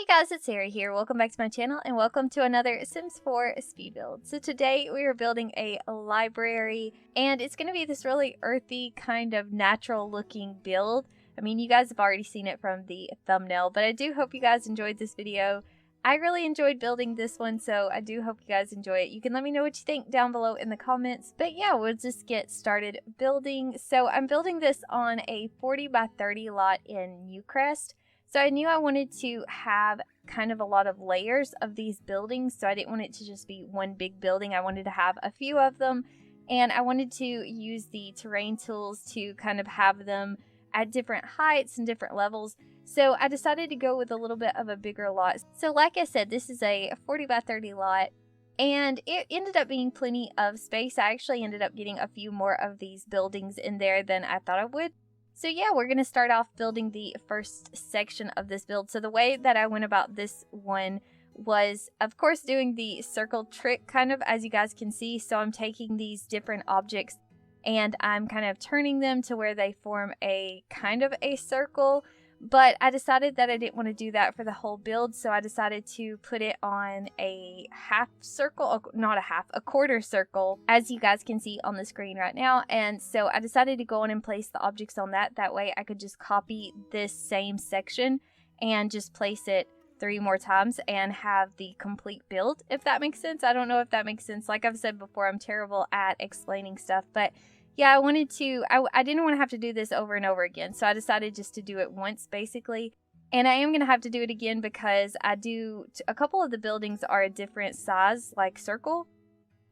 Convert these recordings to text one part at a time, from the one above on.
guys, it's Sarah here. Welcome back to my channel and welcome to another Sims 4 speed build. So today we are building a library and it's going to be this really earthy kind of natural looking build. I mean, you guys have already seen it from the thumbnail, but I do hope you guys enjoyed this video. I really enjoyed building this one, so I do hope you guys enjoy it. You can let me know what you think down below in the comments. But yeah, we'll just get started building. So I'm building this on a 40 by 30 lot in Newcrest. So I knew I wanted to have kind of a lot of layers of these buildings. So I didn't want it to just be one big building. I wanted to have a few of them. And I wanted to use the terrain tools to kind of have them at different heights and different levels. So I decided to go with a little bit of a bigger lot. So like I said, this is a 40 by 30 lot. And it ended up being plenty of space. I actually ended up getting a few more of these buildings in there than I thought I would. So yeah, we're going to start off building the first section of this build. So the way that I went about this one was, of course, doing the circle trick kind of, as you guys can see. So I'm taking these different objects and I'm kind of turning them to where they form a kind of a circle. But I decided that I didn't want to do that for the whole build, so I decided to put it on a half circle, not a half, a quarter circle, as you guys can see on the screen right now. And so I decided to go in and place the objects on that. That way I could just copy this same section and just place it 3 more times and have the complete build, if that makes sense. I don't know if that makes sense. Like I've said before, I'm terrible at explaining stuff, but yeah, I wanted to, I didn't want to have to do this over and over again. So I decided just to do it once basically. And I am going to have to do it again because a couple of the buildings are a different size, like circle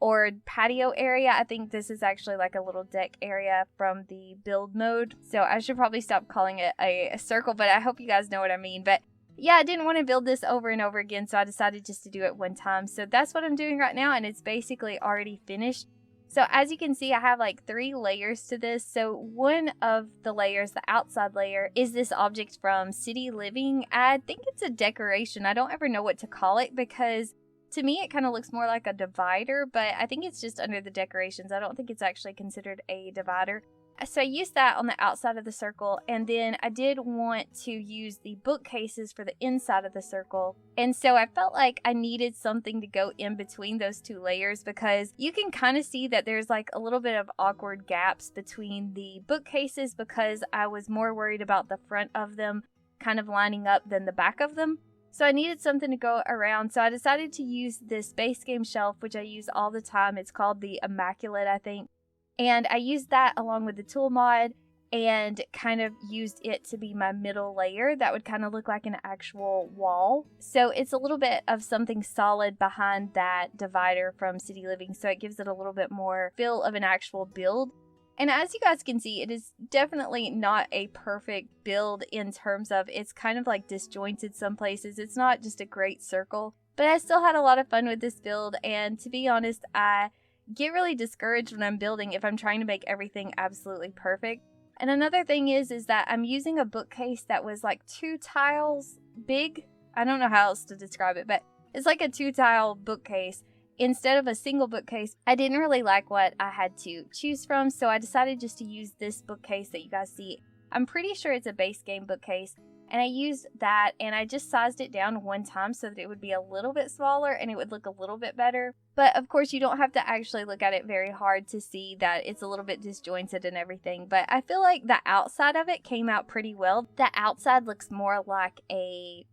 or patio area. I think this is actually like a little deck area from the build mode. So I should probably stop calling it a circle, but I hope you guys know what I mean. But yeah, I didn't want to build this over and over again. So I decided just to do it one time. So that's what I'm doing right now. And it's basically already finished. So as you can see, I have like 3 layers to this. So one of the layers, the outside layer, is this object from City Living. I think it's a decoration. I don't ever know what to call it because to me it kind of looks more like a divider, but I think it's just under the decorations. I don't think it's actually considered a divider. So I used that on the outside of the circle, and then I did want to use the bookcases for the inside of the circle. And so I felt like I needed something to go in between those 2 layers because you can kind of see that there's like a little bit of awkward gaps between the bookcases because I was more worried about the front of them kind of lining up than the back of them. So I needed something to go around. So I decided to use this base game shelf, which I use all the time. It's called the Immaculate, I think. And I used that along with the tool mod and kind of used it to be my middle layer. That would kind of look like an actual wall. So it's a little bit of something solid behind that divider from City Living. So it gives it a little bit more feel of an actual build. And as you guys can see, it is definitely not a perfect build in terms of it's kind of like disjointed some places. It's not just a great circle. But I still had a lot of fun with this build. And to be honest, I get really discouraged when I'm building if I'm trying to make everything absolutely perfect. And another thing is that I'm using a bookcase that was like 2 tiles big. I don't know how else to describe it, but it's like a 2 tile bookcase instead of a single bookcase. I didn't really like what I had to choose from, so I decided just to use this bookcase that you guys see. I'm pretty sure it's a base game bookcase. And I used that and I just sized it down one time so that it would be a little bit smaller and it would look a little bit better. But of course you don't have to actually look at it very hard to see that it's a little bit disjointed and everything. But I feel like the outside of it came out pretty well. The outside looks more like a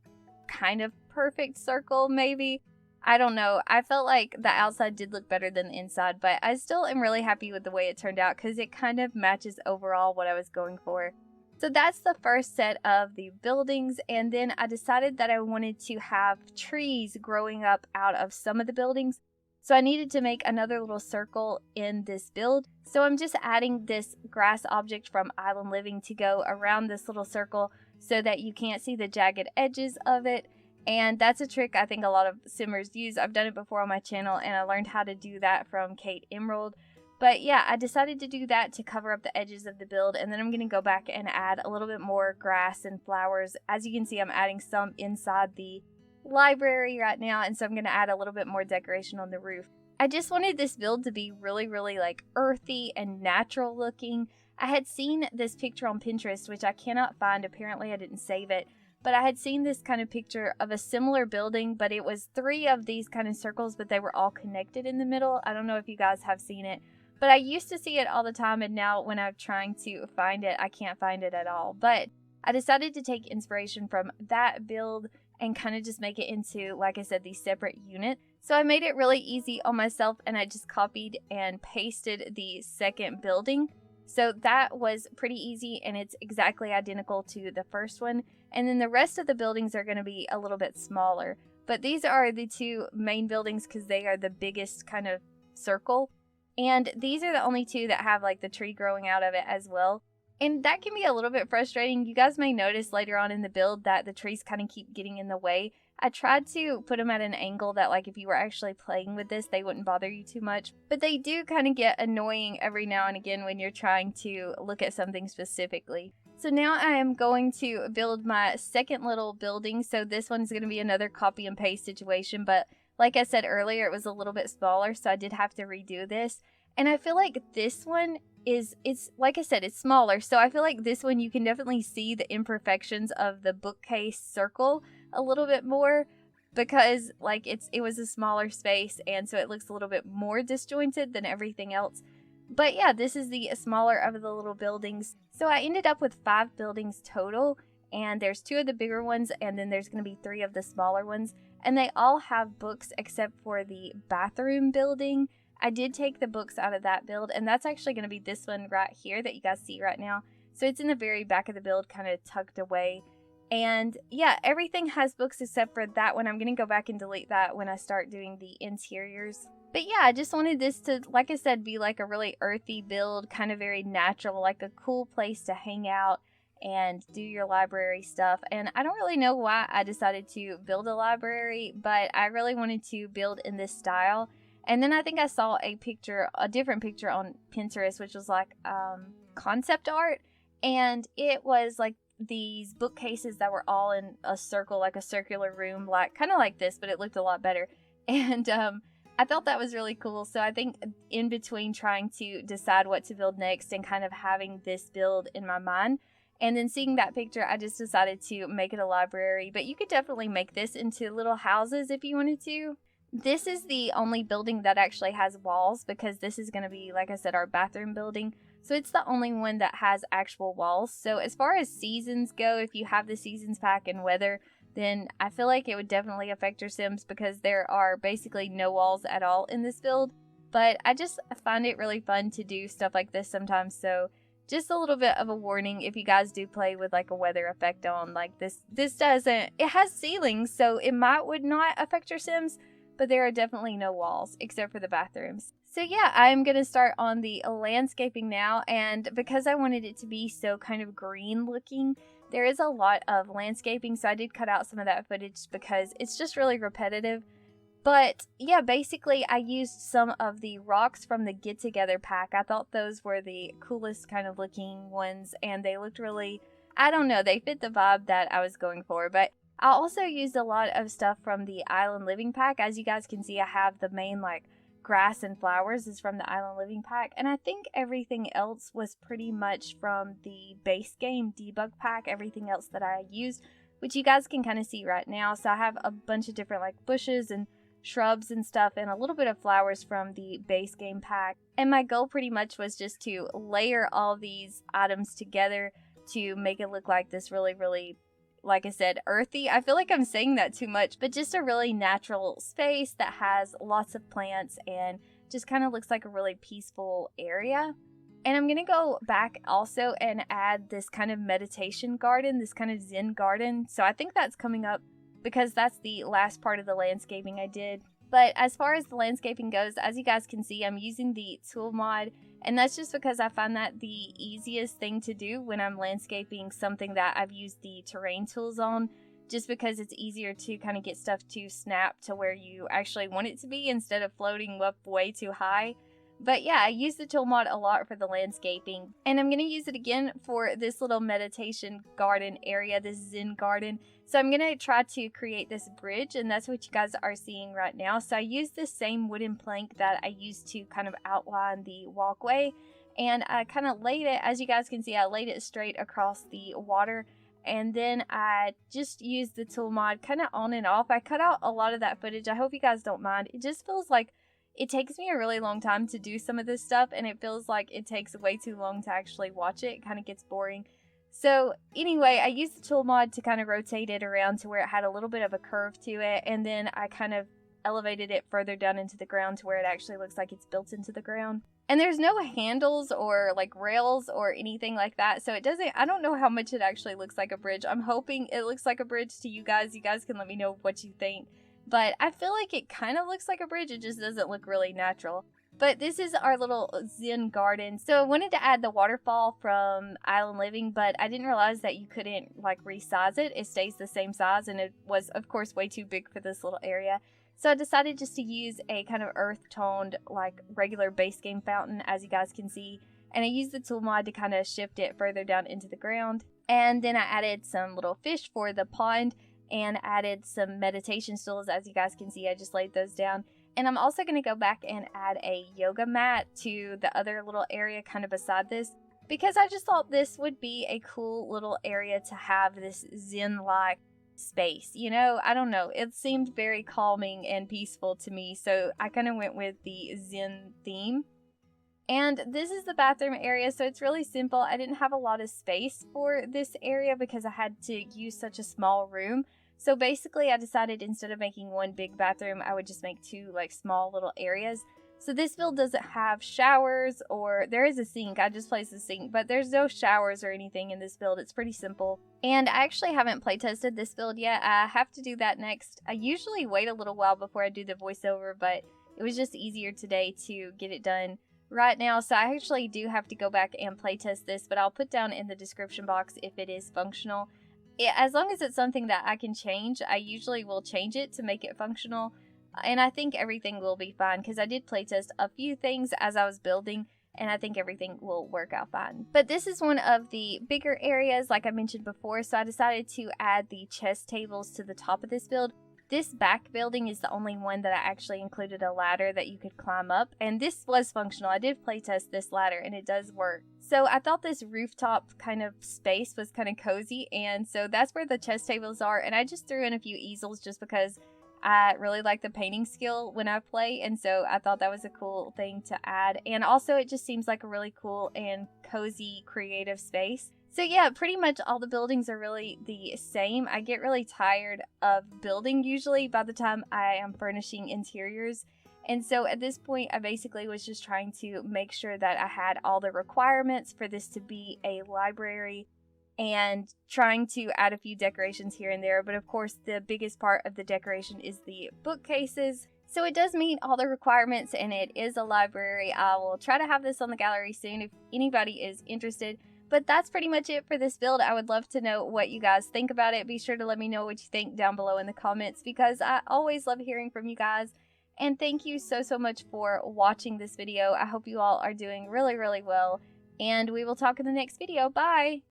kind of perfect circle maybe. I don't know. I felt like the outside did look better than the inside, but I still am really happy with the way it turned out because it kind of matches overall what I was going for. So that's the first set of the buildings, and then I decided that I wanted to have trees growing up out of some of the buildings. So I needed to make another little circle in this build. So I'm just adding this grass object from Island Living to go around this little circle so that you can't see the jagged edges of it. And that's a trick I think a lot of simmers use. I've done it before on my channel and I learned how to do that from Kate Emerald. But yeah, I decided to do that to cover up the edges of the build, and then I'm going to go back and add a little bit more grass and flowers. As you can see, I'm adding some inside the library right now, and so I'm going to add a little bit more decoration on the roof. I just wanted this build to be really like earthy and natural looking. I had seen this picture on Pinterest, which I cannot find. Apparently I didn't save it. but I had seen this kind of picture of a similar building, but it was 3 of these kind of circles, but they were all connected in the middle. I don't know if you guys have seen it, but I used to see it all the time, and now when I'm trying to find it, I can't find it at all. But I decided to take inspiration from that build and kind of just make it into, like I said, these separate units. So I made it really easy on myself, and I just copied and pasted the second building. So that was pretty easy, and it's exactly identical to the first one. And then the rest of the buildings are going to be a little bit smaller. But these are the 2 main buildings because they are the biggest kind of circle. And these are the only 2 that have like the tree growing out of it as well. And that can be a little bit frustrating. You guys may notice later on in the build that the trees kind of keep getting in the way. I tried to put them at an angle that, like, if you were actually playing with this, they wouldn't bother you too much. But they do kind of get annoying every now and again when you're trying to look at something specifically. So now I am going to build my second little building. So this one's going to be another copy and paste situation. But like I said earlier, it was a little bit smaller, so I did have to redo this. And I feel like this one it's like I said, it's smaller. So I feel like this one you can definitely see the imperfections of the bookcase circle a little bit more because like it was a smaller space, and so it looks a little bit more disjointed than everything else. But yeah, this is the smaller of the little buildings. So I ended up with 5 buildings total, and there's 2 of the bigger ones, and then there's going to be 3 of the smaller ones, and they all have books except for the bathroom building. I did take the books out of that build, and that's actually going to be this one right here that you guys see right now. So it's in the very back of the build, kind of tucked away. And yeah, everything has books except for that one. I'm going to go back and delete that when I start doing the interiors. But yeah, I just wanted this to, like I said, be like a really earthy build, kind of very natural, like a cool place to hang out and do your library stuff. And I don't really know why I decided to build a library, but I really wanted to build in this style. And then I think I saw a different picture on Pinterest, which was like concept art. And it was like these bookcases that were all in a circle, like a circular room, like kind of like this, but it looked a lot better. And I thought that was really cool. So I think in between trying to decide what to build next and kind of having this build in my mind, and then seeing that picture, I just decided to make it a library. But you could definitely make this into little houses if you wanted to. This is the only building that actually has walls because this is going to be, like I said, our bathroom building. So it's the only one that has actual walls. So as far as seasons go, if you have the seasons pack and weather, then I feel like it would definitely affect your Sims because there are basically no walls at all in this build. But I just find it really fun to do stuff like this sometimes. So just a little bit of a warning if you guys do play with like a weather effect on like this. This doesn't, it has ceilings, so it would not affect your Sims. But there are definitely no walls except for the bathrooms. So yeah, I'm going to start on the landscaping now, and because I wanted it to be so kind of green looking, there is a lot of landscaping, so I did cut out some of that footage because it's just really repetitive. But yeah, basically I used some of the rocks from the Get Together pack. I thought those were the coolest kind of looking ones, and they looked really, I don't know, they fit the vibe that I was going for. But I also used a lot of stuff from the Island Living pack. As you guys can see, I have the main like grass and flowers is from the Island Living pack, and I think everything else was pretty much from the base game debug pack, everything else that I used, which you guys can kind of see right now. So I have a bunch of different like bushes and shrubs and stuff, and a little bit of flowers from the base game pack. And my goal pretty much was just to layer all these items together to make it look like this really, like I said, earthy. I feel like I'm saying that too much, but just a really natural space that has lots of plants and just kind of looks like a really peaceful area. And I'm going to go back also and add this kind of meditation garden, this kind of Zen garden. So I think that's coming up because that's the last part of the landscaping I did. But as far as the landscaping goes, as you guys can see, I'm using the tool mod, and that's just because I find that the easiest thing to do when I'm landscaping something that I've used the terrain tools on, just because it's easier to kind of get stuff to snap to where you actually want it to be instead of floating up way too high. But yeah, I use the tool mod a lot for the landscaping, and I'm going to use it again for this little meditation garden area, this Zen garden. So I'm going to try to create this bridge, and that's what you guys are seeing right now. So I used this same wooden plank that I used to kind of outline the walkway, and I kind of laid it, as you guys can see, I laid it straight across the water. And then I just used the tool mod kind of on and off. I cut out a lot of that footage. I hope you guys don't mind. It just feels like it takes me a really long time to do some of this stuff, and it feels like it takes way too long to actually watch it. It kind of gets boring. So anyway, I used the tool mod to kind of rotate it around to where it had a little bit of a curve to it, and then I kind of elevated it further down into the ground to where it actually looks like it's built into the ground. And there's no handles or like rails or anything like that, so I don't know how much it actually looks like a bridge. I'm hoping it looks like a bridge to you guys. You guys can let me know what you think. But I feel like it kind of looks like a bridge, it just doesn't look really natural. But this is our little Zen garden. So I wanted to add the waterfall from Island Living, but I didn't realize that you couldn't like resize it. It stays the same size, and it was of course way too big for this little area. So I decided just to use a kind of earth-toned, like regular base game fountain, as you guys can see. And I used the tool mod to kind of shift it further down into the ground. And then I added some little fish for the pond and added some meditation stools. As you guys can see, I just laid those down. And I'm also going to go back and add a yoga mat to the other little area kind of beside this, because I just thought this would be a cool little area to have this Zen-like space. You know, I don't know, it seemed very calming and peaceful to me, so I kind of went with the Zen theme. And this is the bathroom area, so it's really simple. I didn't have a lot of space for this area because I had to use such a small room. So basically I decided instead of making one big bathroom, I would just make two like small little areas. So this build doesn't have showers, or there is a sink. I just placed a sink, but there's no showers or anything in this build. It's pretty simple. And I actually haven't play tested this build yet. I have to do that next. I usually wait a little while before I do the voiceover, but it was just easier today to get it done right now. So I actually do have to go back and play test this, but I'll put down in the description box if it is functional. As long as it's something that I can change, I usually will change it to make it functional. And I think everything will be fine because I did playtest a few things as I was building, and I think everything will work out fine. But this is one of the bigger areas like I mentioned before, so I decided to add the chess tables to the top of this build. This back building is the only one that I actually included a ladder that you could climb up, and this was functional. I did playtest this ladder and it does work. So I thought this rooftop kind of space was kind of cozy, and so that's where the chess tables are, and I just threw in a few easels just because I really like the painting skill when I play, and so I thought that was a cool thing to add. And also it just seems like a really cool and cozy creative space. So yeah, pretty much all the buildings are really the same. I get really tired of building usually by the time I am furnishing interiors. And so at this point, I basically was just trying to make sure that I had all the requirements for this to be a library, and trying to add a few decorations here and there. But of course, the biggest part of the decoration is the bookcases. So it does meet all the requirements, and it is a library. I will try to have this on the gallery soon if anybody is interested. But that's pretty much it for this build. I would love to know what you guys think about it. Be sure to let me know what you think down below in the comments, because I always love hearing from you guys. And thank you so much for watching this video. I hope you all are doing really well. And we will talk in the next video. Bye!